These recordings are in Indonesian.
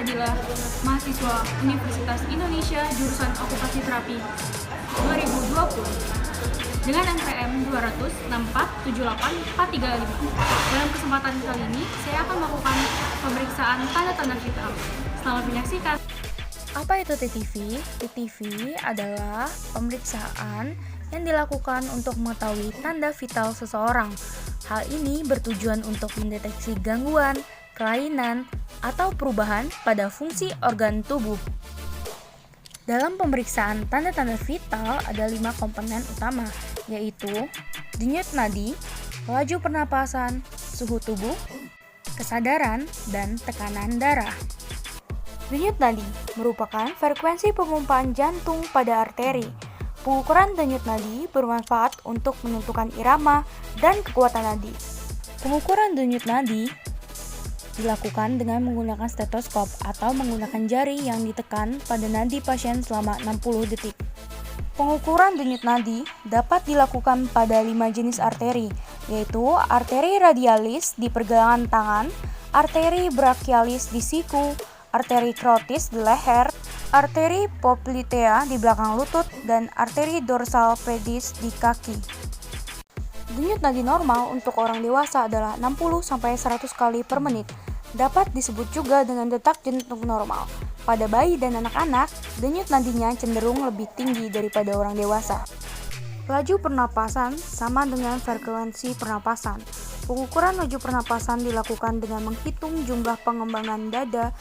Fadilah, mahasiswa Universitas Indonesia jurusan Okupasi Terapi 2020 dengan NPM 200647845. Dalam kesempatan kali ini, saya akan melakukan pemeriksaan tanda-tanda vital. Selamat menyaksikan. Apa itu TTV? TTV adalah pemeriksaan yang dilakukan untuk mengetahui tanda vital seseorang. Hal ini bertujuan untuk mendeteksi gangguan, kelainan, atau perubahan pada fungsi organ tubuh. Dalam pemeriksaan tanda-tanda vital ada 5 komponen utama, yaitu denyut nadi, laju pernapasan, suhu tubuh, kesadaran, dan tekanan darah. Denyut nadi merupakan frekuensi pemompaan jantung pada arteri. Pengukuran denyut nadi bermanfaat untuk menentukan irama dan kekuatan nadi. Pengukuran denyut nadi dilakukan dengan menggunakan stetoskop atau menggunakan jari yang ditekan pada nadi pasien selama 60 detik. Pengukuran denyut nadi dapat dilakukan pada 5 jenis arteri, yaitu arteri radialis di pergelangan tangan, arteri brachialis di siku, arteri carotis di leher, arteri poplitea di belakang lutut, dan arteri dorsal pedis di kaki. Denyut nadi normal untuk orang dewasa adalah 60-100 kali per menit. Dapat disebut juga dengan detak jantung normal. Pada bayi dan anak-anak, denyut nadinya cenderung lebih tinggi daripada orang dewasa. Laju pernapasan sama dengan frekuensi pernapasan. Pengukuran laju pernapasan dilakukan dengan menghitung jumlah pengembangan dada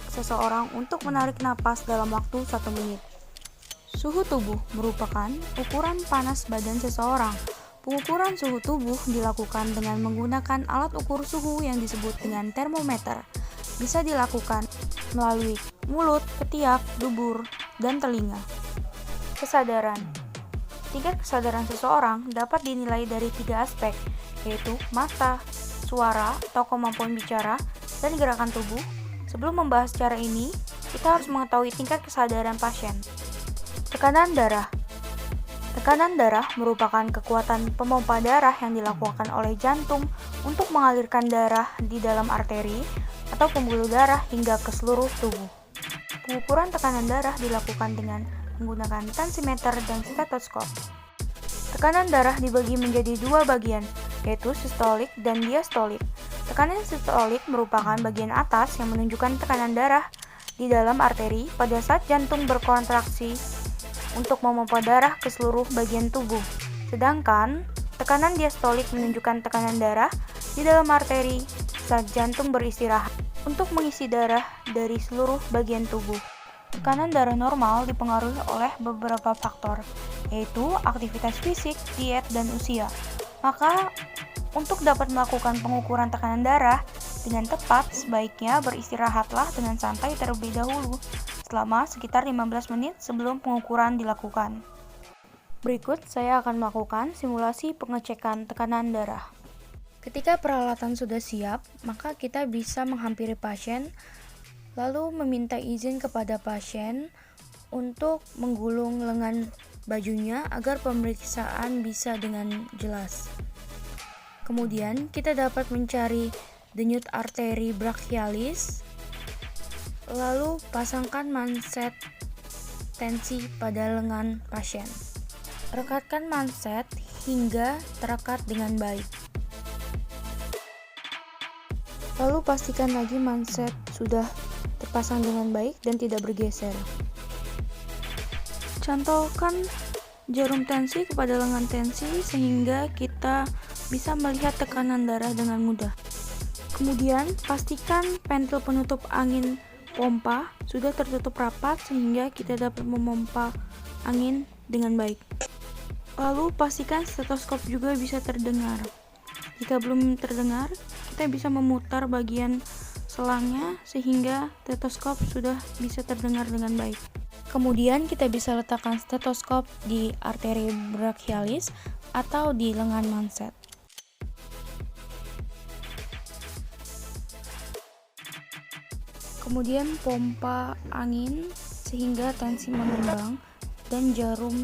seseorang untuk menarik napas dalam waktu 1 menit. Suhu tubuh merupakan ukuran panas badan seseorang. Pengukuran suhu tubuh dilakukan dengan menggunakan alat ukur suhu yang disebut dengan termometer. Bisa dilakukan melalui mulut, ketiak, dubur, dan telinga. Kesadaran. Tingkat kesadaran seseorang dapat dinilai dari 3 aspek, yaitu mata, suara atau kemampuan bicara, dan gerakan tubuh. Sebelum membahas cara ini, kita harus mengetahui tingkat kesadaran pasien. Tekanan darah. Tekanan darah merupakan kekuatan pompa darah yang dilakukan oleh jantung untuk mengalirkan darah di dalam arteri atau pembuluh darah hingga ke seluruh tubuh. Pengukuran tekanan darah dilakukan dengan menggunakan tensimeter dan stetoskop. Tekanan darah dibagi menjadi 2 bagian, yaitu sistolik dan diastolik. Tekanan sistolik merupakan bagian atas yang menunjukkan tekanan darah di dalam arteri pada saat jantung berkontraksi untuk memompa darah ke seluruh bagian tubuh. Sedangkan tekanan diastolik menunjukkan tekanan darah di dalam arteri saat jantung beristirahat untuk mengisi darah dari seluruh bagian tubuh. Tekanan darah normal dipengaruhi oleh beberapa faktor, yaitu aktivitas fisik, diet, dan usia. Maka, untuk dapat melakukan pengukuran tekanan darah dengan tepat, sebaiknya beristirahatlah dengan santai terlebih dahulu, selama sekitar 15 menit sebelum pengukuran dilakukan. Berikut saya akan melakukan simulasi pengecekan tekanan darah. Ketika peralatan sudah siap, maka kita bisa menghampiri pasien, lalu meminta izin kepada pasien untuk menggulung lengan bajunya agar pemeriksaan bisa dengan jelas. Kemudian kita dapat mencari denyut arteri brachialis, lalu pasangkan manset tensi pada lengan pasien. Rekatkan manset hingga terekat dengan baik. Lalu pastikan lagi manset sudah terpasang dengan baik dan tidak bergeser. Cantolkan jarum tensi kepada lengan tensi sehingga kita bisa melihat tekanan darah dengan mudah. Kemudian pastikan pentil penutup angin pompa sudah tertutup rapat sehingga kita dapat memompa angin dengan baik. Lalu pastikan stetoskop juga bisa terdengar. Jika belum terdengar, kita bisa memutar bagian selangnya sehingga stetoskop sudah bisa terdengar dengan baik. Kemudian kita bisa letakkan stetoskop di arteri brachialis atau di lengan manset. Kemudian pompa angin sehingga tensi mengembang dan jarum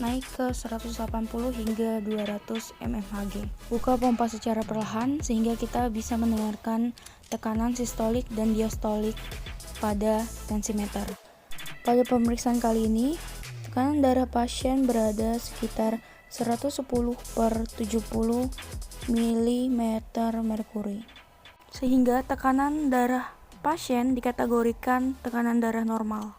naik ke 180 hingga 200 mmHg. Buka pompa secara perlahan sehingga kita bisa mendengarkan tekanan sistolik dan diastolik pada tensimeter. Pada pemeriksaan kali ini, tekanan darah pasien berada sekitar 110/70 mm merkuri, sehingga tekanan darah pasien dikategorikan tekanan darah normal.